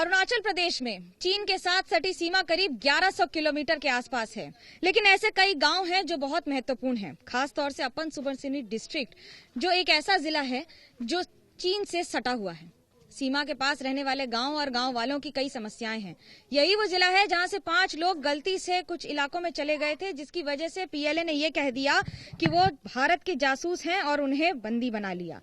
अरुणाचल प्रदेश में चीन के साथ सटी सीमा करीब 1100 किलोमीटर के आसपास है, लेकिन ऐसे कई गांव हैं जो बहुत महत्वपूर्ण हैं। खास तौर से अपन सुबनसिरी डिस्ट्रिक्ट जो एक ऐसा जिला है जो चीन से सटा हुआ है। सीमा के पास रहने वाले गांव और गांव वालों की कई समस्याएं हैं। यही वो जिला है जहां से 5 लोग गलती से कुछ इलाकों में चले गए थे, जिसकी वजह से पीएलए ने यह कह दिया कि वो भारत के जासूस हैं और उन्हें बंदी बना लिया।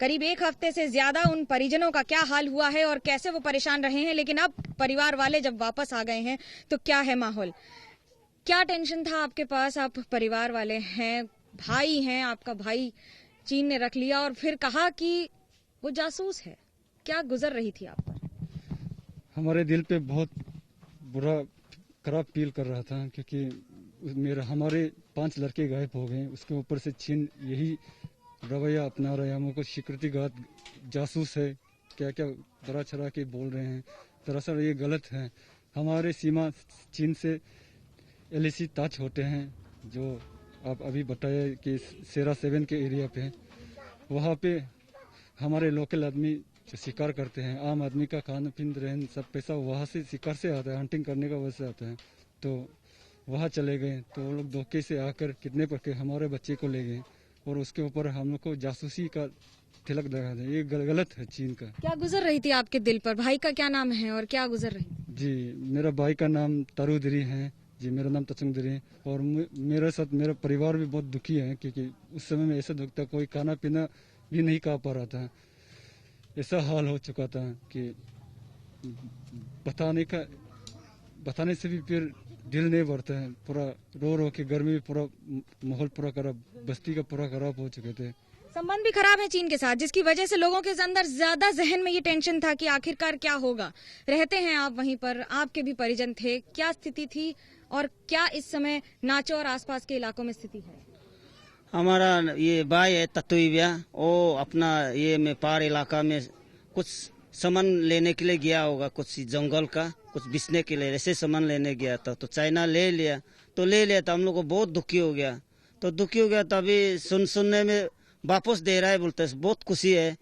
करीब 1 हफ्ते से ज्यादा उन परिजनों का क्या हाल हुआ है और कैसे वो परेशान रहे हैं, लेकिन अब परिवार वाले जब वापस आ गए हैं तो क्या है माहौल, क्या टेंशन था आपके पास? आप परिवार वाले हैं, भाई हैं, आपका भाई चीन ने रख लिया और फिर कहा कि वो जासूस है। क्या गुजर रही थी आप पर? हमारे दिल पे बहुत बुरा खराब फील कर रहा था, क्योंकि हमारे 5 लड़के गायब हो गए। उसके ऊपर से चीन यही रवैया अपना रहा है, हमको स्वीकृतिघात, जासूस है, क्या क्या बड़ा चढ़ा के बोल रहे हैं। दरअसल ये गलत है। हमारे सीमा चीन से एलएसी टच होते हैं, जो आप अभी बताया कि सेरा 7 के एरिया पे, वहाँ पे हमारे लोकल आदमी जो शिकार करते हैं, आम आदमी का खाना पीन रहन सब पैसा वहाँ से शिकार से आता है, हंटिंग करने का वजह से आता है। तो वहाँ चले गए तो वो लोग धोखे से आकर कितने पक्के हमारे बच्चे को ले गए और उसके ऊपर हम लोग को जासूसी का तिलक लगा दिया। ये गलत है चीन का। क्या गुजर रही थी आपके दिल पर? भाई का क्या नाम है और क्या गुजर रही? जी, मेरा भाई का नाम तारुदरी है जी, मेरा नाम तचंगदरी है। और मेरे साथ मेरा परिवार भी बहुत दुखी है, क्योंकि उस समय में ऐसा दुख था, कोई खाना पीना भी नहीं खा पा रहा था। ऐसा हाल हो चुका था कि बताने से भी फिर दिल नहीं भरता है। पूरा रो रो के घर में भी पूरा माहौल पूरा खराब, बस्ती का पूरा खराब हो चुके थे। संबंध भी खराब है चीन के साथ, जिसकी वजह से लोगों के अंदर ज्यादा जहन में ये टेंशन था कि आखिरकार क्या होगा। रहते हैं आप वहीं पर, आपके भी परिजन थे, क्या स्थिति थी और क्या इस समय नाचो और आसपास के इलाकों में स्थिति है? हमारा ये भाई है तत्वीव्या, वो अपना ये में पहाड़ इलाका में कुछ सामान लेने के लिए गया होगा, कुछ जंगल का कुछ बिसने के लिए ऐसे सामान लेने गया था। तो चाइना ले लिया तो हम लोग को बहुत दुखी हो गया। तो अभी सुनने में वापस दे रहा है, बोलते हैं बहुत खुशी है,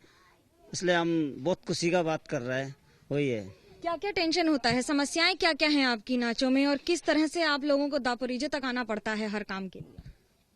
इसलिए हम बहुत खुशी का बात कर रहे हैं। वही है। क्या क्या टेंशन होता है, समस्याएं क्या क्या हैं आपकी नाचों में और किस तरह से आप लोगों को दापोरिजो तक आना पड़ता है हर काम के लिए?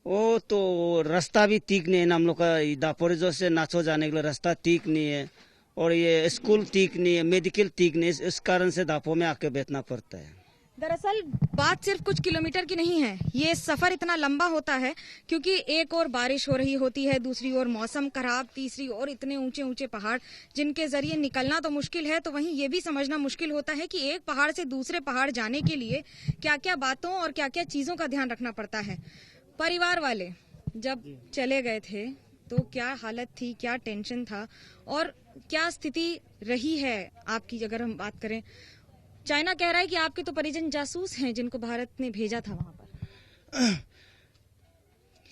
वो तो रास्ता भी ठीक नहीं है ना, हम लोग का दापोरिजो से नाचो जाने के लिए रास्ता ठीक नहीं है, और ये स्कूल ठीक नहीं है, मेडिकल ठीक नहीं है। इस कारण से दापो में आके बैठना पड़ता है। दरअसल बात सिर्फ कुछ किलोमीटर की नहीं है, ये सफर इतना लंबा होता है क्योंकि एक और बारिश हो रही होती है, दूसरी ओर मौसम खराब, तीसरी ओर इतने ऊंचे ऊंचे पहाड़ जिनके जरिए निकलना तो मुश्किल है, तो वहीं ये भी समझना मुश्किल होता है कि एक पहाड़ से दूसरे पहाड़ जाने के लिए क्या क्या बातों और क्या क्या चीजों का ध्यान रखना पड़ता है। परिवार वाले जब चले गए थे तो क्या हालत थी, क्या टेंशन था और क्या स्थिति रही है आपकी? अगर हम बात करें, चाइना कह रहा है कि आपके तो परिजन जासूस हैं जिनको भारत ने भेजा था वहां पर।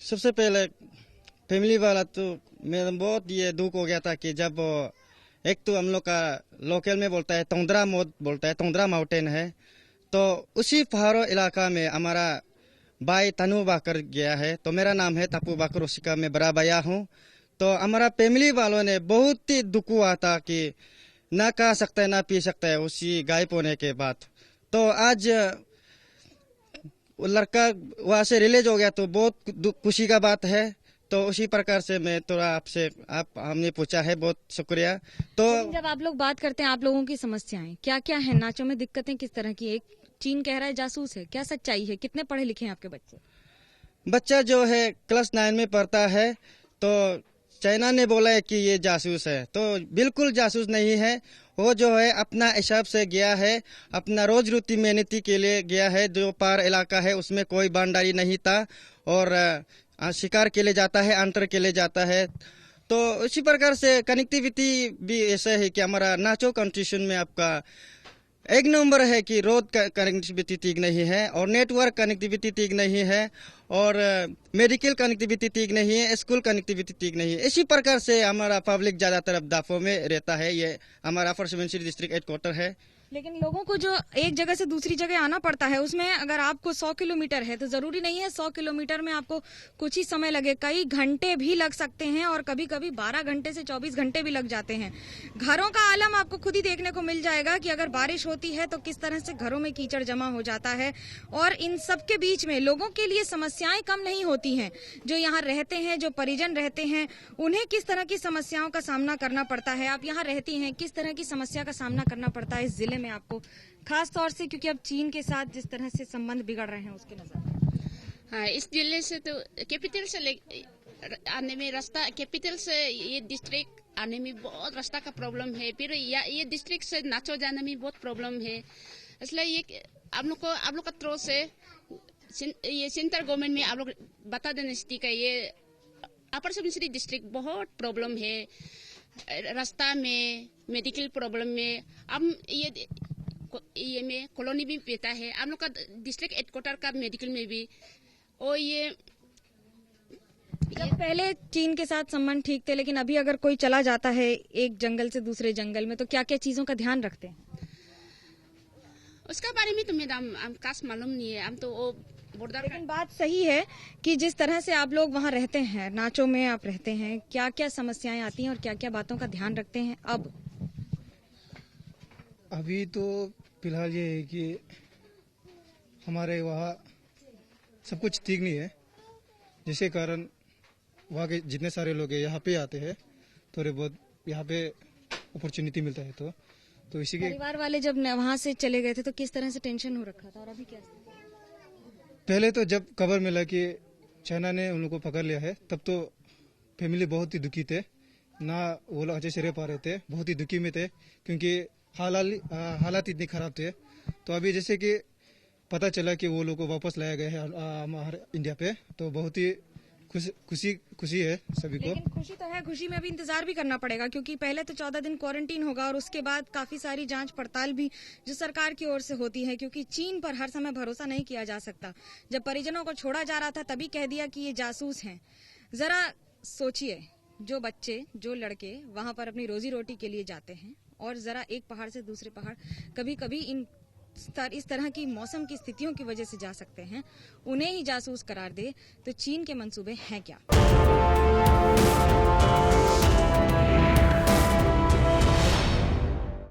सबसे पहले फैमिली वाला तो मेरा बहुत ये दुख हो गया था कि जब एक तो हम लोग का लोकल में बोलता है तोंद्रा माउंटेन है, तो उसी पहाड़ों इलाका में हमारा भाई तनु बाकर गया है। तो मेरा नाम है तपू बाकर, उसी का मैं बड़ा भैया हूँ। तो हमारा फैमिली वालों ने बहुत ही दुख हुआ था कि ना खा सकता है ना पी सकता है उसी गायब होने के बाद। तो आज लड़का वहाँ से रिलीज हो गया तो बहुत खुशी का बात है। तो उसी प्रकार से मैं थोड़ा आपसे हमने पूछा है, बहुत शुक्रिया। तो जब आप लोग बात करते हैं आप लोगों की समस्याएं क्या क्या है, नाचों में दिक्कतें किस तरह की? एक चीन कह रहा है जासूस है, क्या सच्चाई है? कितने पढ़े लिखे हैं आपके बच्चे? बच्चा जो है क्लास 9 में पढ़ता है। तो चाइना ने बोला है कि ये जासूस है, तो बिल्कुल जासूस नहीं है। वो जो है अपना हिसाब से गया है, अपना रोज रोटी मेहनती के लिए गया है। जो पहाड़ इलाका है उसमें कोई बांडारी नहीं था और शिकार के लिए जाता है, अंतर के लिए जाता है। तो इसी प्रकार से कनेक्टिविटी भी ऐसा है कि हमारा नाचो कंस्टिट्यूशन में आपका 1 नंबर है कि रोड कनेक्टिविटी ठीक नहीं है और नेटवर्क कनेक्टिविटी ठीक नहीं है और मेडिकल कनेक्टिविटी ठीक नहीं है, स्कूल कनेक्टिविटी ठीक नहीं है। इसी प्रकार से हमारा पब्लिक ज़्यादातर अब दाफो में रहता है। ये हमारा अपर सुबनसिरी डिस्ट्रिक्ट हेडक्वार्टर है। लेकिन लोगों को जो एक जगह से दूसरी जगह आना पड़ता है, उसमें अगर आपको 100 किलोमीटर है तो जरूरी नहीं है 100 किलोमीटर में आपको कुछ ही समय लगे, कई घंटे भी लग सकते हैं और कभी कभी 12 घंटे से 24 घंटे भी लग जाते हैं। घरों का आलम आपको खुद ही देखने को मिल जाएगा कि अगर बारिश होती है तो किस तरह से घरों में कीचड़ जमा हो जाता है। और इन सब के बीच में लोगों के लिए समस्याएं कम नहीं होती हैं। जो यहाँ रहते हैं, जो परिजन रहते हैं, उन्हें किस तरह की समस्याओं का सामना करना पड़ता है। आप यहाँ रहती हैं, किस तरह की समस्या का सामना करना पड़ता है इस जिले में आपको, खास तौर से क्योंकि अब चीन के साथ जिस तरह से संबंध बिगड़ रहे हैं उसके नजर। हाँ, इस जिले से तो कैपिटल से आने में रास्ता, कैपिटल से ये डिस्ट्रिक्ट आने में बहुत रास्ता का प्रॉब्लम है। फिर ये डिस्ट्रिक्ट से नाचो जाने में बहुत प्रॉब्लम है। इसलिए ये आप लोग का थ्रू से ये सेंट्रल गवर्नमेंट में आप लोग बता देना स्थिति का, ये अपर सुबनसिरी डिस्ट्रिक्ट बहुत प्रॉब्लम है रास्ता में, मेडिकल प्रॉब्लम में। अब ये में कॉलोनी भी पेता है आप लोग का डिस्ट्रिक्ट हेडक्वार्टर का मेडिकल में भी। और ये जब पहले चीन के साथ संबंध ठीक थे, लेकिन अभी अगर कोई चला जाता है एक जंगल से दूसरे जंगल में तो क्या क्या चीजों का ध्यान रखते हैं? उसका बारे में तो मैडम हम खास मालूम नहीं है। हम तो वो बॉर्डर। लेकिन बात सही है कि जिस तरह से आप लोग वहाँ रहते हैं, नाचो में आप रहते हैं, क्या क्या समस्याएं आती हैं और क्या क्या बातों का ध्यान रखते हैं? अब अभी तो फिलहाल ये है कि हमारे वहाँ सब कुछ ठीक नहीं है, जिसके कारण वहाँ के जितने सारे लोग हैं यहाँ पे आते हैं, थोड़े बहुत यहाँ पे अपॉर्चुनिटी मिलता है तो इसी के परिवार वाले जब वहाँ से चले गए थे तो किस तरह से टेंशन हो रखा था और अभी क्या? पहले तो जब खबर मिला कि चाइना ने उन लोगों को पकड़ लिया है, तब तो फैमिली बहुत ही दुखी थे ना, वो लोग अच्छे से रह पा रहे थे, बहुत ही दुखी में थे क्योंकि हालात इतने खराब थे। तो अभी जैसे कि पता चला कि वो लोग को वापस लाया गया है हमारे इंडिया पे, तो बहुत ही खुशी है सभी को। लेकिन खुशी तो है, खुशी में अभी इंतजार भी करना पड़ेगा क्योंकि पहले तो 14 दिन क्वारंटीन होगा और उसके बाद काफी सारी जांच पड़ताल भी जो सरकार की ओर से होती है, क्योंकि चीन पर हर समय भरोसा नहीं किया जा सकता। जब परिजनों को छोड़ा जा रहा था तभी कह दिया कि ये जासूस हैं। जरा सोचिए, जो बच्चे, जो लड़के वहां पर अपनी रोजी रोटी के लिए जाते हैं और जरा एक पहाड़ से दूसरे पहाड़ कभी कभी इस तरह की मौसम की स्थितियों की वजह से जा सकते हैं, उन्हें ही जासूस करार दे तो चीन के मंसूबे हैं क्या?